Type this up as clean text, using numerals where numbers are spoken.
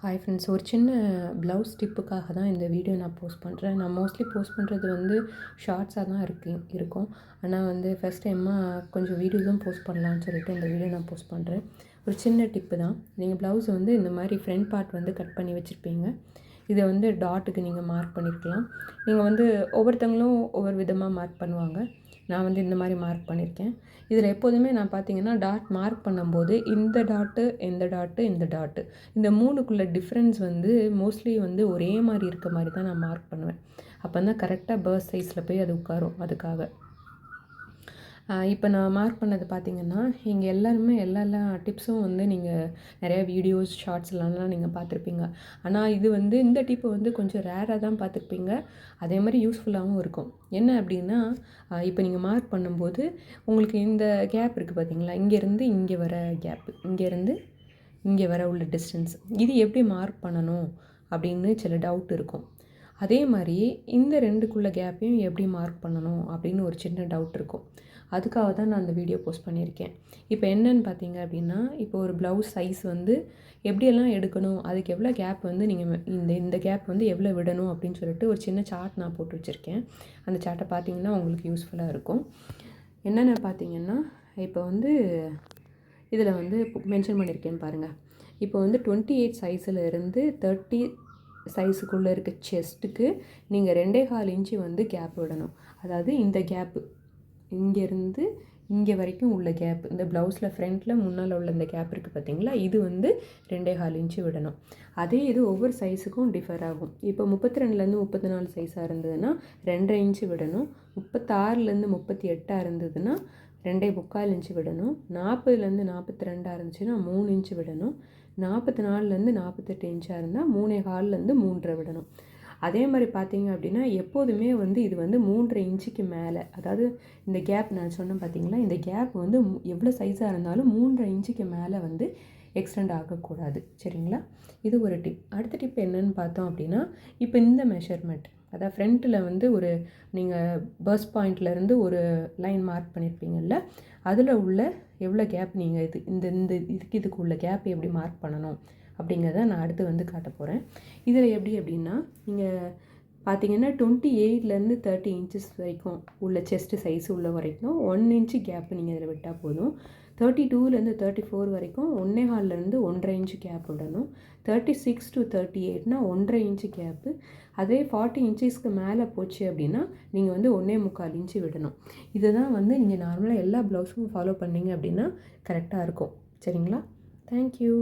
Hi friends, ஒரு சின்ன blouse டிப்புக்காக தான் இந்த வீடியோ நான் போஸ்ட் பண்ணுறேன். நான் மோஸ்ட்லி போஸ்ட் பண்ணுறது வந்து ஷார்ட்ஸாக தான் இருக்கும். ஆனால் வந்து ஃபஸ்ட் டைமாக கொஞ்சம் வீடியோஸும் போஸ்ட் பண்ணலான்னு சொல்லிட்டு இந்த வீடியோ நான் போஸ்ட் பண்ணுறேன். ஒரு சின்ன டிப்பு தான். நீங்கள் ப்ளவுஸ் வந்து இந்த மாதிரி ஃப்ரண்ட் பார்ட் வந்து கட் பண்ணி வச்சுருப்பீங்க. இதை வந்து டாட்டுக்கு நீங்கள் மார்க் பண்ணியிருக்கலாம். நீங்கள் வந்து ஒவ்வொருத்தங்களும் ஒவ்வொரு விதமாக மார்க் பண்ணுவாங்க. நான் வந்து இந்த மாதிரி மார்க் பண்ணியிருக்கேன். இதில் எப்போதுமே நான் பார்த்தீங்கன்னா டாட் மார்க் பண்ணும்போது இந்த டாட்டு இந்த டாட்டு இந்த 3க்குள்ள டிஃப்ரென்ஸ் வந்து மோஸ்ட்லி வந்து ஒரே மாதிரி இருக்க மாதிரி தான் நான் மார்க் பண்ணுவேன். அப்போ தான் கரெக்டாக பர்ஸ் சைஸில் போய் அது உட்காரும். அதுக்காக இப்போ நான் மார்க் பண்ணது பார்த்திங்கன்னா இங்கே எல்லா டிப்ஸும் வந்து நீங்கள் நிறையா வீடியோஸ் ஷார்ட்ஸ்லாம் நீங்கள் பார்த்துருப்பீங்க. ஆனால் இது வந்து இந்த டிப்பு வந்து கொஞ்சம் ரேராக தான் பார்த்துருப்பீங்க. அதே மாதிரி யூஸ்ஃபுல்லாகவும் இருக்கும். என்ன அப்படின்னா இப்போ நீங்கள் மார்க் பண்ணும்போது உங்களுக்கு இந்த கேப் இருக்குது பார்த்தீங்களா, இங்கேருந்து இங்கே வர கேப்பு, இங்கேருந்து இங்கே வர உள்ள டிஸ்டன்ஸ், இது எப்படி மார்க் பண்ணணும் அப்படின்னு சில டவுட் இருக்கும். அதே மாதிரி இந்த ரெண்டுக்குள்ள கேப்பையும் எப்படி மார்க் பண்ணணும் அப்படின்னு ஒரு சின்ன டவுட் இருக்கும். அதுக்காக தான் நான் அந்த வீடியோ போஸ்ட் பண்ணியிருக்கேன். இப்போ என்னென்னு பார்த்தீங்க அப்படின்னா, இப்போ ஒரு ப்ளவுஸ் சைஸ் வந்து எப்படியெல்லாம் எடுக்கணும், அதுக்கு எவ்வளோ கேப் வந்து நீங்கள் இந்த கேப் வந்து எவ்வளோ விடணும் அப்படின்னு சொல்லிட்டு ஒரு சின்ன சார்ட் நான் போட்டு வச்சுருக்கேன். அந்த சார்ட்டை பார்த்தீங்கன்னா உங்களுக்கு யூஸ்ஃபுல்லாக இருக்கும். என்னென்ன பார்த்தீங்கன்னா, இப்போ வந்து இதில் வந்து மென்ஷன் பண்ணியிருக்கேன்னு பாருங்கள். இப்போ வந்து 28 சைஸில் இருந்து 30 சைஸுக்குள்ளே இருக்க செஸ்ட்டுக்கு நீங்கள் 2.25 இன்ச்சு வந்து கேப் விடணும். அதாவது இந்த கேப்பு இங்கேருந்து இங்கே வரைக்கும் உள்ள கேப், இந்த ப்ளவுஸில் ஃப்ரண்ட்டில் முன்னால் உள்ள இந்த கேப் இருக்குது பார்த்தீங்களா, இது வந்து 2.25 இன்ச்சு விடணும். அதே இது ஒவ்வொரு சைஸுக்கும் டிஃபர் ஆகும். இப்போ 32லேருந்து 34 சைஸாக இருந்ததுன்னா 2.5 இன்ச்சு விடணும். 36லேருந்து 38 இருந்ததுன்னா 2.25 இன்ச்சு விடணும். 40லேருந்து 42 இருந்துச்சுன்னா 3 இன்ச்சு விடணும். 44லேருந்து 48 இன்ச்சாக இருந்தால் 3.25லேருந்து 3.5 விடணும். அதே மாதிரி பார்த்தீங்க அப்படின்னா எப்போதுமே வந்து இது வந்து 3.5 இன்ச்சுக்கு மேலே, அதாவது இந்த கேப் நான் சொன்னேன் பார்த்தீங்களா, இந்த கேப் வந்து எவ்வளோ சைஸாக இருந்தாலும் 3.5 இன்ச்சுக்கு மேலே வந்து எக்ஸ்டெண்ட் ஆகக்கூடாது. சரிங்களா? இது ஒரு டிப். அடுத்த டிப் என்னன்னு பார்த்தோம் அப்படின்னா, இப்போ இந்த மெஷர்மெண்ட், அதாவது ஃப்ரண்ட்டில் வந்து ஒரு நீங்கள் பர்ஸ் பாயிண்ட்லேருந்து ஒரு லைன் மார்க் பண்ணியிருப்பீங்கள்ல, அதில் உள்ள எவ்வளோ கேப் நீங்கள் இதுக்கு உள்ள கேப் எப்படி மார்க் பண்ணணும் அப்படிங்கிறத நான் அடுத்து வந்து காட்ட போகிறேன். இதில் எப்படி அப்படின்னா, நீங்கள் பார்த்தீங்கன்னா 28லேருந்து 30 இன்ச்சஸ் வரைக்கும் உள்ள செஸ்ட்டு சைஸ் உள்ள வரைக்கும் 1 இன்ச்சு கேப்பு நீங்கள் இதில் விட்டால் போதும். 32லேருந்து 34 வரைக்கும் 1.25லேருந்து 1.5 இன்ச்சு கேப் விடணும். 36 to 38னா 1.5 இன்ச்சு கேப்பு. அதே 40 இன்ச்சஸ்க்கு மேலே போச்சு அப்படின்னா நீங்கள் வந்து 1.25 இன்ச்சு விடணும். இதை தான் வந்து நீங்கள் நார்மலாக எல்லா ப்ளவுஸும் ஃபாலோ பண்ணிங்க அப்படின்னா கரெக்டாக இருக்கும். சரிங்களா? தேங்க்யூ.